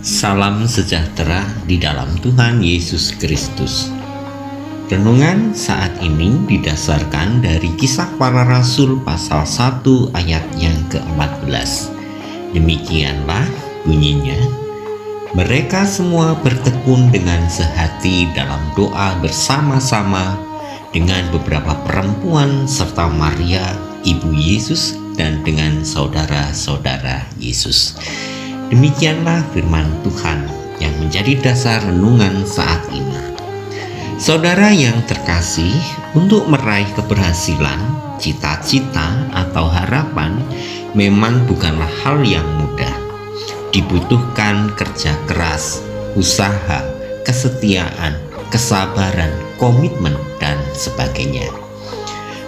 Salam sejahtera di dalam Tuhan Yesus Kristus. Renungan saat ini didasarkan dari Kisah Para Rasul pasal 1 ayat yang ke-14. Demikianlah bunyinya. Mereka semua bertekun dengan sehati dalam doa bersama-sama dengan beberapa perempuan serta Maria, ibu Yesus, dan dengan saudara-saudara Yesus. Demikianlah firman Tuhan yang menjadi dasar renungan saat ini. Saudara yang terkasih, untuk meraih keberhasilan, cita-cita atau harapan memang bukanlah hal yang mudah. Dibutuhkan kerja keras, usaha, kesetiaan, kesabaran, komitmen, dan sebagainya.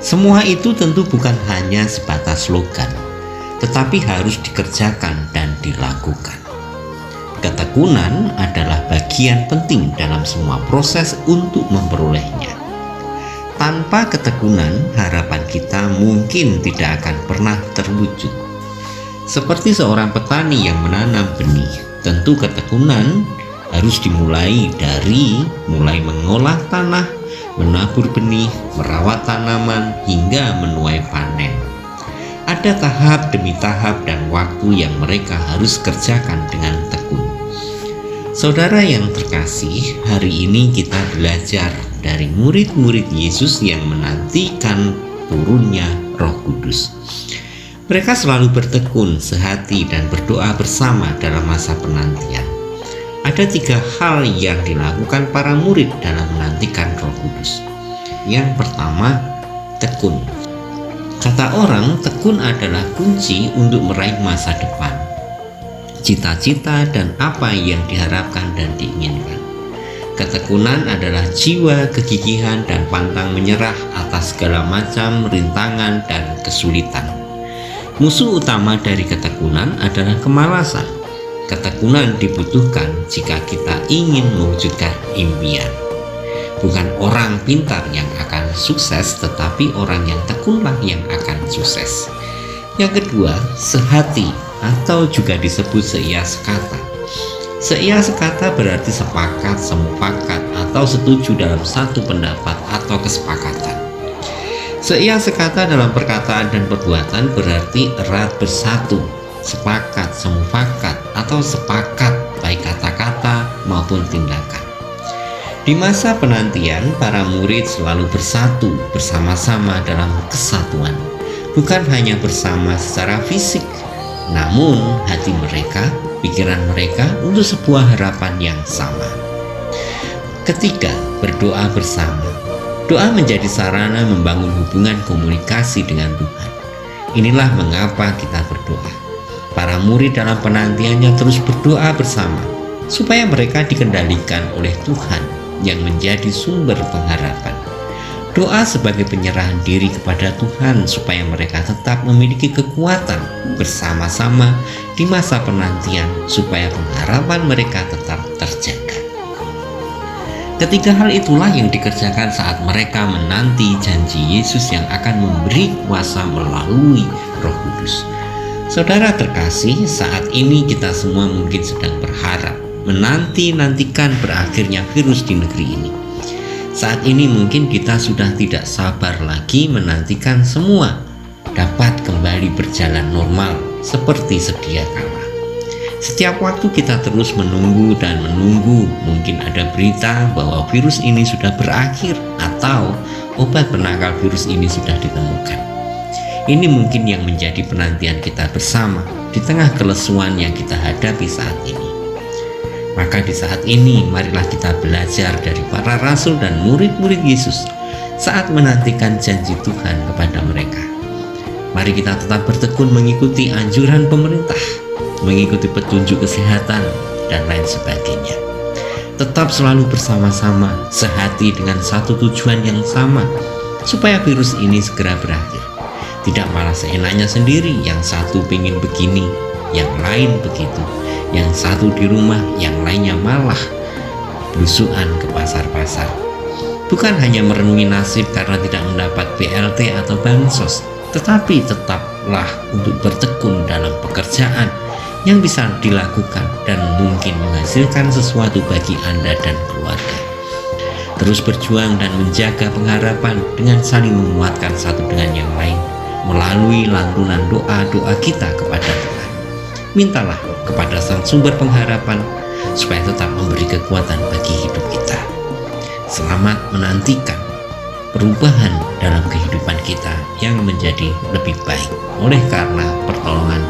Semua itu tentu bukan hanya sebatas slogan, tetapi harus dikerjakan dan dilakukan. Ketekunan adalah bagian penting dalam semua proses untuk memperolehnya. Tanpa ketekunan, harapan kita mungkin tidak akan pernah terwujud. Seperti seorang petani yang menanam benih, tentu ketekunan harus dimulai dari mengolah tanah, menabur benih, merawat tanaman, hingga menuai panen. Ada tahap demi tahap dan waktu yang mereka harus kerjakan dengan tekun. Saudara yang terkasih, hari ini kita belajar dari murid-murid Yesus yang menantikan turunnya Roh Kudus. Mereka selalu bertekun, sehati, dan berdoa bersama dalam masa penantian. Ada 3 hal yang dilakukan para murid dalam menantikan Roh Kudus. Yang pertama, tekun. Kata orang, tekun adalah kunci untuk meraih masa depan, cita-cita, dan apa yang diharapkan dan diinginkan. Ketekunan adalah jiwa kegigihan dan pantang menyerah atas segala macam rintangan dan kesulitan. Musuh utama dari ketekunan adalah kemalasan. Ketekunan dibutuhkan jika kita ingin mewujudkan impian. Bukan orang pintar yang akan sukses, tetapi orang yang tekunlah yang akan sukses. Yang kedua, sehati atau juga disebut seia sekata. Seia sekata berarti sepakat, semufakat, atau setuju dalam satu pendapat atau kesepakatan. Seia sekata dalam perkataan dan perbuatan berarti erat bersatu, sepakat, semufakat, atau sepakat baik kata-kata maupun tindakan. Di masa penantian, para murid selalu bersatu bersama-sama dalam kesatuan. Bukan hanya bersama secara fisik, namun hati mereka, pikiran mereka untuk sebuah harapan yang sama. Ketiga, berdoa bersama. Doa menjadi sarana membangun hubungan komunikasi dengan Tuhan. Inilah mengapa kita berdoa. Para murid dalam penantiannya terus berdoa bersama, supaya mereka dikendalikan oleh Tuhan yang menjadi sumber pengharapan. Doa sebagai penyerahan diri kepada Tuhan supaya mereka tetap memiliki kekuatan bersama-sama di masa penantian supaya pengharapan mereka tetap terjaga. Ketiga hal itulah yang dikerjakan saat mereka menanti janji Yesus yang akan memberi kuasa melalui Roh Kudus. Saudara terkasih, saat ini kita semua mungkin sedang berharap menanti-nantikan berakhirnya virus di negeri ini. Saat ini mungkin kita sudah tidak sabar lagi menantikan semua dapat kembali berjalan normal seperti sedia kala. Setiap waktu kita terus menunggu dan menunggu, mungkin ada berita bahwa virus ini sudah berakhir atau obat penangkal virus ini sudah ditemukan. Ini mungkin yang menjadi penantian kita bersama di tengah kelesuan yang kita hadapi saat ini. Maka di saat ini, marilah kita belajar dari para rasul dan murid-murid Yesus saat menantikan janji Tuhan kepada mereka. Mari kita tetap bertekun mengikuti anjuran pemerintah, mengikuti petunjuk kesehatan, dan lain sebagainya. Tetap selalu bersama-sama, sehati dengan satu tujuan yang sama, supaya virus ini segera berakhir. Tidak malah seenaknya sendiri, yang satu pingin begini, yang lain begitu. Yang satu di rumah, yang lainnya malah belusuan ke pasar-pasar. Bukan hanya merenungi nasib karena tidak mendapat BLT atau bansos, tetapi tetaplah untuk bertekun dalam pekerjaan yang bisa dilakukan dan mungkin menghasilkan sesuatu bagi Anda dan keluarga. Terus berjuang dan menjaga pengharapan dengan saling menguatkan satu dengan yang lain melalui lantunan doa-doa kita kepada Tuhan. Mintalah kepada Sang Sumber pengharapan supaya tetap memberi kekuatan bagi hidup kita. Selamat menantikan perubahan dalam kehidupan kita yang menjadi lebih baik oleh karena pertolongan